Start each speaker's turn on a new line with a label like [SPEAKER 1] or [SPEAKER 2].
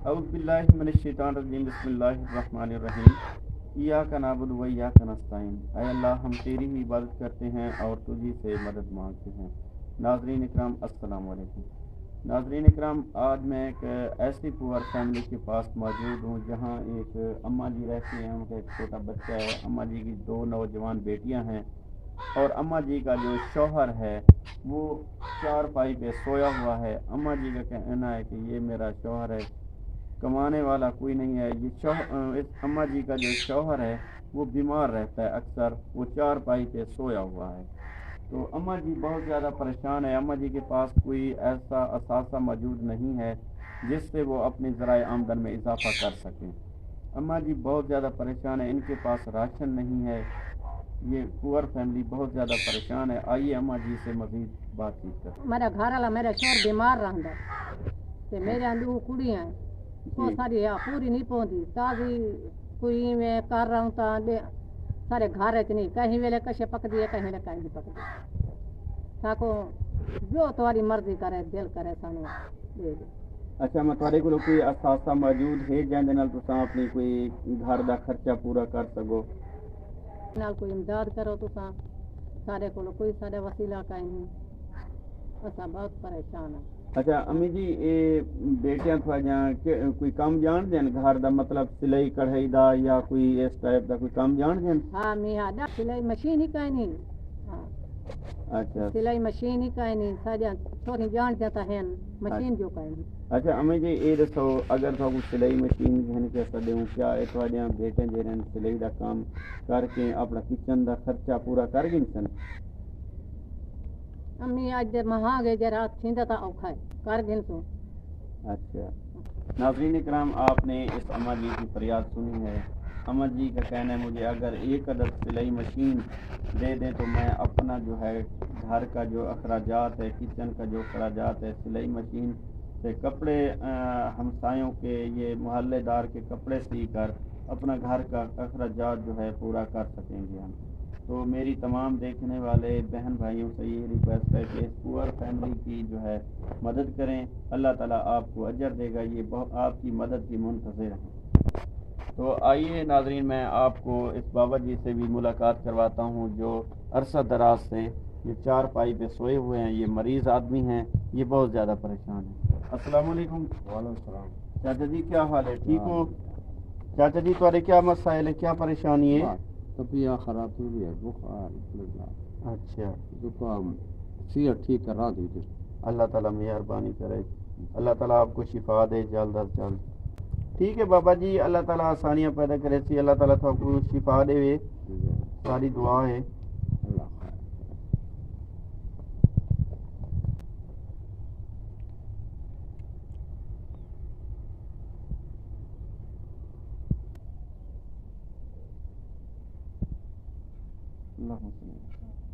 [SPEAKER 1] اعوذ باللہ من الشیطان الرجیم بسم اللہ الرحمن الرحیم ایاک نعبد و ایاک نستعین اے اللہ ہم تیری ہی عبادت کرتے ہیں اور تجھی سے مدد مانگتے ہیں۔ ناظرین اکرام السلام علیکم۔ ناظرین اکرام، آج میں ایک ایسی پور فیملی کے پاس موجود ہوں جہاں ایک اماں جی رہتی ہیں، ان کا ایک چھوٹا بچہ ہے، اماں جی کی 2 نوجوان بیٹیاں ہیں اور اماں جی کا جو شوہر ہے وہ چارپائی پہ سویا ہوا ہے۔ اماں جی کا کہنا ہے کہ یہ میرا شوہر ہے، کمانے والا کوئی نہیں ہے۔ اس اماں جی کا جو شوہر ہے وہ بیمار رہتا ہے، اکثر وہ چارپائی پہ سویا ہوا ہے۔ تو اماں جی بہت زیادہ پریشان ہے۔ اماں جی کے پاس کوئی ایسا اثاثہ موجود نہیں ہے جس سے وہ اپنی ذرائع آمدن میں اضافہ کر سکیں۔ اماں جی بہت زیادہ پریشان ہے، ان کے پاس راشن نہیں ہے۔ یہ پور فیملی بہت زیادہ پریشان ہے۔ آئیے اماں جی سے مزید بات چیت کریں۔
[SPEAKER 2] میرا گھر والا میرا شوہر بیمار رہندا تے میرے دو کڑیاں وہ ساری پوری نہیں پوندی تازی کوئی میں کر رہا ہوں تا سارے گھر وچ نہیں، کہیں ویلے کشے پکدی ہے، کہیں ویلے کہیں نہیں پکدی۔ ساکو جو تمہاری مرضی کرے دل کرے سانو دے دے۔
[SPEAKER 1] اچھا، میں تھوڑے کو کوئی اثاثہ موجود ہے جہاں نال تساں اپنی کوئی گھر دا خرچہ پورا کر سکو؟
[SPEAKER 2] نال کوئی امداد کرو تساں، سارے کولو کوئی سارے وسیلہ کہیں نہیں، اساں بہت پریشان ہیں۔
[SPEAKER 1] اچھا امی جی، یہ بیٹیاں تھوڑیاں کوئی کام جان دین گھر دا، مطلب سلائی کڑھائی دا یا کوئی اس ٹائپ دا کوئی کام جان دین؟
[SPEAKER 2] ہاں میاں دا سلائی مشین ہی کہیں نہیں۔ ہاں
[SPEAKER 1] اچھا
[SPEAKER 2] سلائی مشین ہی کہیں نہیں، ساجا چھوڑی جان دیتا ہے مشین جو کہیں نہیں۔
[SPEAKER 1] اچھا امی جی، یہ دسو اگر تھوڑا سلائی مشین گھن کے سدے ہوں، کیا یہ تھوڑیاں بیٹیاں جہاں سلائی دا کام کر کے اپنا کچن دا خرچہ پورا کر گئی سن؟
[SPEAKER 2] امی آج دے مہانگے جرا تھیندا تا اوکھا ہے کر گن سو۔
[SPEAKER 1] اچھا ناظرین اکرام، آپ نے اس اماں جی کی فریاد سنی ہے۔ اماں جی کا کہنا ہے مجھے اگر 1 عدد سلائی مشین دے دیں تو میں اپنا جو ہے گھر کا جو اخراجات ہے، کچن کا جو اخراجات ہے، سلائی مشین سے کپڑے ہمسایوں کے، یہ محلے دار کے کپڑے سی کر اپنا گھر کا اخراجات جو ہے پورا کر سکیں گے ہم۔ تو میری تمام دیکھنے والے بہن بھائیوں سے یہ ریکویسٹ ہے کہ اس پور فیملی کی جو ہے مدد کریں، اللہ تعالیٰ آپ کو اجر دے گا، یہ آپ کی مدد کی منتظر ہیں۔ تو آئیے ناظرین، میں آپ کو اس بابا جی سے بھی ملاقات کرواتا ہوں جو عرصہ دراز سے یہ چارپائی پہ سوئے ہوئے ہیں، یہ مریض آدمی ہیں، یہ بہت زیادہ پریشان ہیں۔ السلام علیکم۔
[SPEAKER 3] وعلیکم السلام۔
[SPEAKER 1] چاچا جی کیا حال ہے؟ ٹھیک ہو؟ چاچا جی تمہارے کیا مسائل ہے، کیا پریشانی ہے؟
[SPEAKER 3] طبیعت خراب ہو گئی ہے، بخار لگا،
[SPEAKER 1] اچھا،
[SPEAKER 3] زکام، صحت ٹھیک کرا دی تھی۔
[SPEAKER 1] اللہ تعالیٰ مہربانی کرے، اللہ تعالیٰ آپ کو شفا دے جلد از جلد۔ ٹھیک ہے بابا جی، اللہ تعالیٰ آسانیاں پیدا کرے سی، اللہ تعالیٰ تو آپ کو شفا دے، ساری دعا ہے۔
[SPEAKER 3] اللہ خیر۔
[SPEAKER 1] اللہم صلی اللہ علیہ وسلم۔